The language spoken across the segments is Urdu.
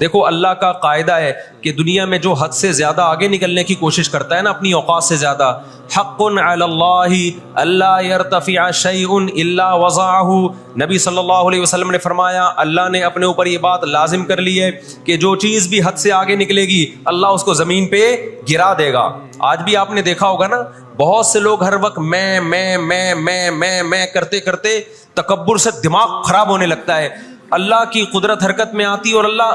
دیکھو اللہ کا قاعدہ ہے کہ دنیا میں جو حد سے زیادہ آگے نکلنے کی کوشش کرتا ہے نا اپنی اوقات سے زیادہ، حق علی اللہ الا یرتفع شیء الا وضعہ، نبی صلی اللہ علیہ وسلم نے فرمایا اللہ نے اپنے اوپر یہ بات لازم کر لی ہے کہ جو چیز بھی حد سے آگے نکلے گی اللہ اس کو زمین پہ گرا دے گا۔ آج بھی آپ نے دیکھا ہوگا نا بہت سے لوگ ہر وقت میں کرتے کرتے تکبر سے دماغ خراب ہونے لگتا ہے، اللہ کی قدرت حرکت میں آتی اور اللہ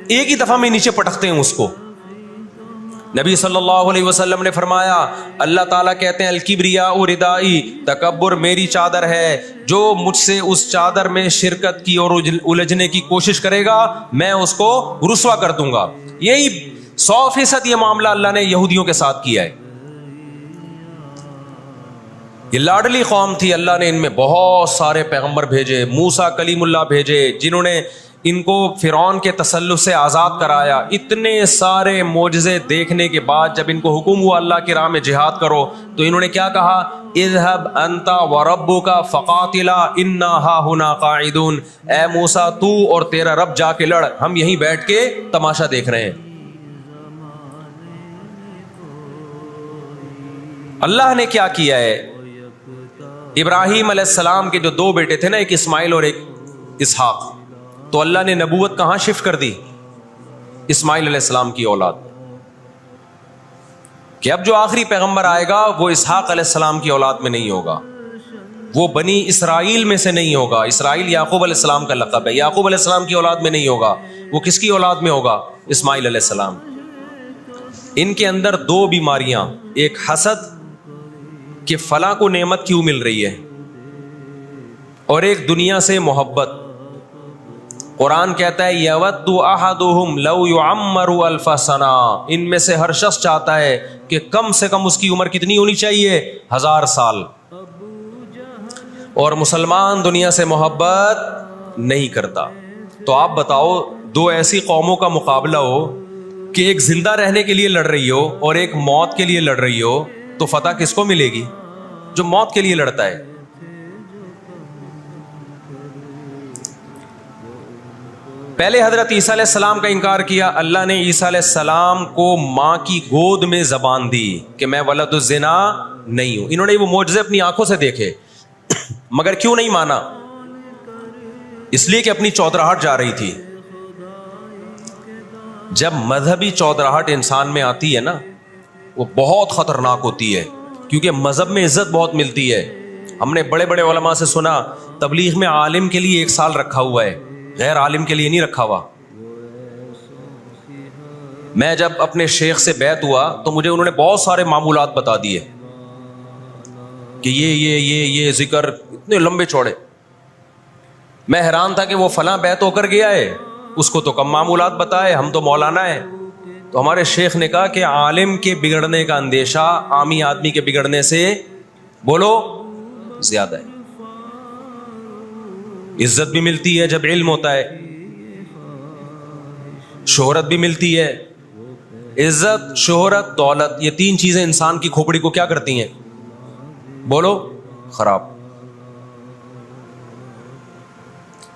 ایک ہی دفعہ میں نیچے پٹکتے ہیں اس کو۔ نبی صلی اللہ علیہ وسلم نے فرمایا اللہ تعالیٰ کہتے ہیں الکبریاء ردائی، تکبر میری چادر ہے، جو مجھ سے اس چادر میں شرکت کی اور الجھنے کی کوشش کرے گا میں اس کو رسوا کر دوں گا۔ یہی 100% یہ معاملہ اللہ نے یہودیوں کے ساتھ کیا ہے۔ یہ لاڈلی قوم تھی، اللہ نے ان میں بہت سارے پیغمبر بھیجے، موسیٰ کلیم اللہ بھیجے جنہوں نے ان کو فرعون کے تسلط سے آزاد کرایا۔ اتنے سارے معجزے دیکھنے کے بعد جب ان کو حکم ہوا اللہ کی راہ میں جہاد کرو تو انہوں نے کیا کہا؟ اذهب انت وربك فقاتلا انا هاهنا قاعدون، اے موسیٰ تو اور تیرا رب جا کے لڑ، ہم یہیں بیٹھ کے تماشا دیکھ رہے ہیں۔ اللہ نے کیا کیا ہے؟ ابراہیم علیہ السلام کے جو دو بیٹے تھے نا، ایک اسماعیل اور ایک اسحاق، تو اللہ نے نبوت کہاں شفٹ کر دی؟ اسماعیل علیہ السلام کی اولاد، کہ اب جو آخری پیغمبر آئے گا وہ اسحاق علیہ السلام کی اولاد میں نہیں ہوگا، وہ بنی اسرائیل میں سے نہیں ہوگا۔ اسرائیل یعقوب علیہ السلام کا لقب ہے، یعقوب علیہ السلام کی اولاد میں نہیں ہوگا، وہ کس کی اولاد میں ہوگا؟ اسماعیل علیہ السلام۔ ان کے اندر دو بیماریاں، ایک حسد کہ فلاں کو نعمت کیوں مل رہی ہے، اور ایک دنیا سے محبت۔ قرآن کہتا ہے یود احدہم لو یعمر الف سنہ، ان میں سے ہر شخص چاہتا ہے کہ کم سے کم اس کی عمر کتنی ہونی چاہیے؟ 1000 سال۔ اور مسلمان دنیا سے محبت نہیں کرتا۔ تو آپ بتاؤ دو ایسی قوموں کا مقابلہ ہو کہ ایک زندہ رہنے کے لیے لڑ رہی ہو اور ایک موت کے لیے لڑ رہی ہو، تو فتح کس کو ملے گی؟ جو موت کے لیے لڑتا ہے۔ پہلے حضرت عیسیٰ علیہ السلام کا انکار کیا، اللہ نے عیسیٰ علیہ السلام کو ماں کی گود میں زبان دی کہ میں ولد الزنا نہیں ہوں۔ انہوں نے وہ معجزے اپنی آنکھوں سے دیکھے، مگر کیوں نہیں مانا؟ اس لیے کہ اپنی چودراہٹ جا رہی تھی۔ جب مذہبی چودراہٹ انسان میں آتی ہے نا، وہ بہت خطرناک ہوتی ہے، کیونکہ مذہب میں عزت بہت ملتی ہے۔ ہم نے بڑے بڑے علماء سے سنا تبلیغ میں عالم کے لیے 1 سال رکھا ہوا ہے، غیر عالم کے لیے نہیں رکھا ہوا۔ میں جب اپنے شیخ سے بیعت ہوا تو مجھے انہوں نے بہت سارے معمولات بتا دیے کہ یہ ذکر اتنے لمبے چوڑے۔ میں حیران تھا کہ وہ فلاں بیعت ہو کر گیا ہے، اس کو تو کم معمولات بتائے، ہم تو مولانا ہیں۔ تو ہمارے شیخ نے کہا کہ عالم کے بگڑنے کا اندیشہ عامی آدمی کے بگڑنے سے بولو زیادہ ہے۔ عزت بھی ملتی ہے جب علم ہوتا ہے، شہرت بھی ملتی ہے۔ عزت، شہرت، دولت، یہ 3 چیزیں انسان کی کھوپڑی کو کیا کرتی ہیں؟ بولو خراب۔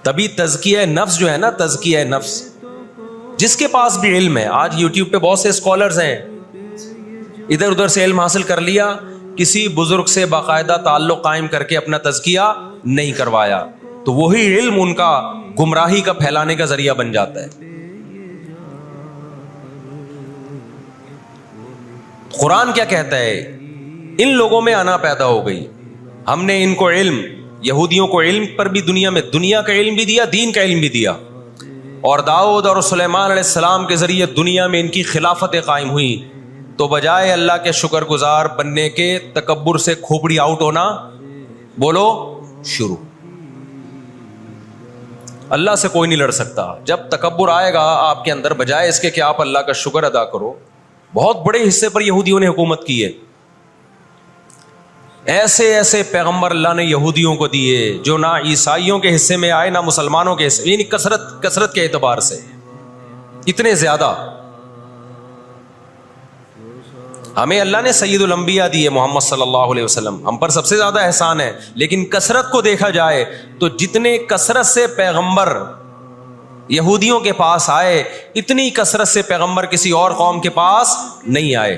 تبھی تزکیہ نفس جو ہے نا، تزکیہ نفس، جس کے پاس بھی علم ہے، آج یوٹیوب پہ بہت سے اسکالرز ہیں، ادھر ادھر سے علم حاصل کر لیا، کسی بزرگ سے باقاعدہ تعلق قائم کر کے اپنا تزکیہ نہیں کروایا، تو وہی علم ان کا گمراہی کا پھیلانے کا ذریعہ بن جاتا ہے۔ قرآن کیا کہتا ہے؟ ان لوگوں میں انا پیدا ہو گئی، ہم نے ان کو علم، یہودیوں کو علم پر بھی دنیا کا علم بھی دیا، دین کا علم بھی دیا، اور داؤد اور سلیمان علیہ السلام کے ذریعے دنیا میں ان کی خلافتیں قائم ہوئی، تو بجائے اللہ کے شکر گزار بننے کے تکبر سے کھوپڑی آؤٹ ہونا بولو شروع۔ اللہ سے کوئی نہیں لڑ سکتا۔ جب تکبر آئے گا آپ کے اندر، بجائے اس کے کہ آپ اللہ کا شکر ادا کرو، بہت بڑے حصے پر یہودیوں نے حکومت کی ہے۔ ایسے ایسے پیغمبر اللہ نے یہودیوں کو دیے جو نہ عیسائیوں کے حصے میں آئے نہ مسلمانوں کے حصے، یعنی کثرت کے اعتبار سے اتنے زیادہ۔ ہمیں اللہ نے سید الانبیاء دیے محمد صلی اللہ علیہ وسلم، ہم پر سب سے زیادہ احسان ہے، لیکن کثرت کو دیکھا جائے تو جتنے کثرت سے پیغمبر یہودیوں کے پاس آئے, اتنی کثرت سے پیغمبر کسی اور قوم کے پاس نہیں آئے.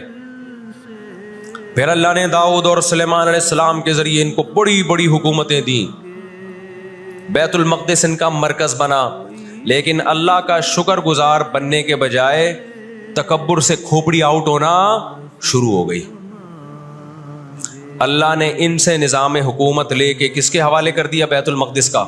پھر اللہ نے داؤد اور سلیمان علیہ السلام کے ذریعے ان کو بڑی بڑی حکومتیں دیں, بیت المقدس ان کا مرکز بنا. لیکن اللہ کا شکر گزار بننے کے بجائے تکبر سے کھوپڑی آؤٹ ہونا شروع ہو گئی. اللہ نے ان سے نظام حکومت لے کے کس کے حوالے کر دیا؟ بیت المقدس کا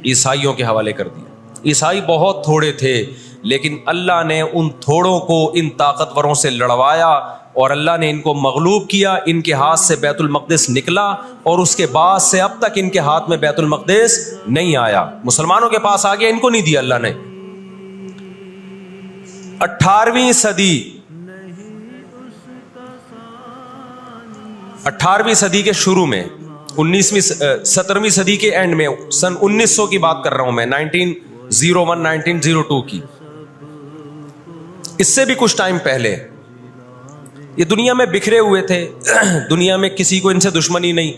عیسائیوں کے حوالے کر دیا. عیسائی بہت تھوڑے تھے, لیکن اللہ نے ان تھوڑوں کو ان طاقتوروں سے لڑوایا اور اللہ نے ان کو مغلوب کیا. ان کے ہاتھ سے بیت المقدس نکلا اور اس کے بعد سے اب تک ان کے ہاتھ میں بیت المقدس نہیں آیا. مسلمانوں کے پاس آ گیا, ان کو نہیں دیا اللہ نے. 18ویں صدی کے شروع میں, 17ویں صدی کے اینڈ میں, سن 1900 کی بات کر رہا ہوں میں, 1901 1902 کی, اس سے بھی کچھ ٹائم پہلے, یہ دنیا میں بکھرے ہوئے تھے. دنیا میں کسی کو ان سے دشمنی نہیں,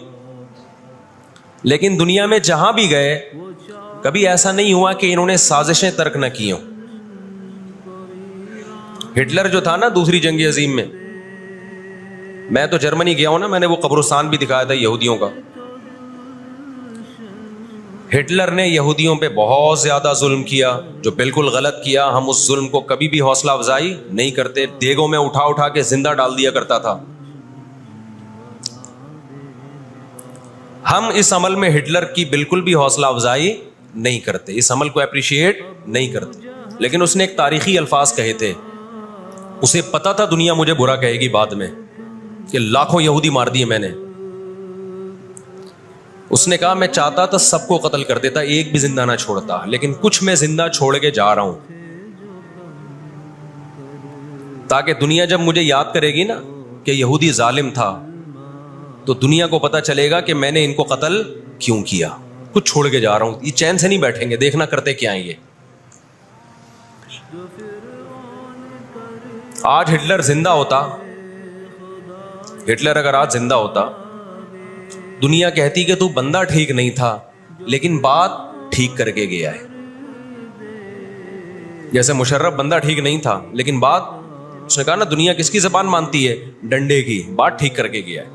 لیکن دنیا میں جہاں بھی گئے کبھی ایسا نہیں ہوا کہ انہوں نے سازشیں ترک نہ کی ہوں. ہٹلر جو تھا نا دوسری جنگ عظیم میں تو جرمنی گیا ہوں نا, میں نے وہ قبرستان بھی دکھایا تھا یہودیوں کا. ہٹلر نے یہودیوں پہ بہت زیادہ ظلم کیا, جو بالکل غلط کیا. ہم اس ظلم کو کبھی بھی حوصلہ افزائی نہیں کرتے. دیگوں میں اٹھا اٹھا کے زندہ ڈال دیا کرتا تھا. ہم اس عمل میں ہٹلر کی بالکل بھی حوصلہ افزائی نہیں کرتے, اس عمل کو اپریشیٹ نہیں کرتے. لیکن اس نے ایک تاریخی الفاظ کہے تھے, اسے پتا تھا دنیا مجھے برا کہے گی بعد میں, کہ لاکھوں یہودی مار دیے میں نے. اس نے کہا میں چاہتا تھا سب کو قتل کر دیتا, ایک بھی زندہ نہ چھوڑتا, لیکن کچھ میں زندہ چھوڑ کے جا رہا ہوں, تاکہ دنیا جب مجھے یاد کرے گی نا کہ یہودی ظالم تھا, تو دنیا کو پتا چلے گا کہ میں نے ان کو قتل کیوں کیا. کچھ چھوڑ کے جا رہا ہوں, یہ چین سے نہیں بیٹھیں گے, دیکھنا کرتے کیا ہیں یہ. آج ہٹلر زندہ ہوتا, ہٹلر اگر آج زندہ ہوتا, دنیا کہتی کہ تو بندہ ٹھیک نہیں تھا لیکن بات ٹھیک کر کے گیا ہے. جیسے مشرف بندہ ٹھیک نہیں تھا لیکن بات, اس نے کہا نا دنیا کس کی زبان مانتی ہے؟ ڈنڈے کی. بات ٹھیک کر کے گیا ہے.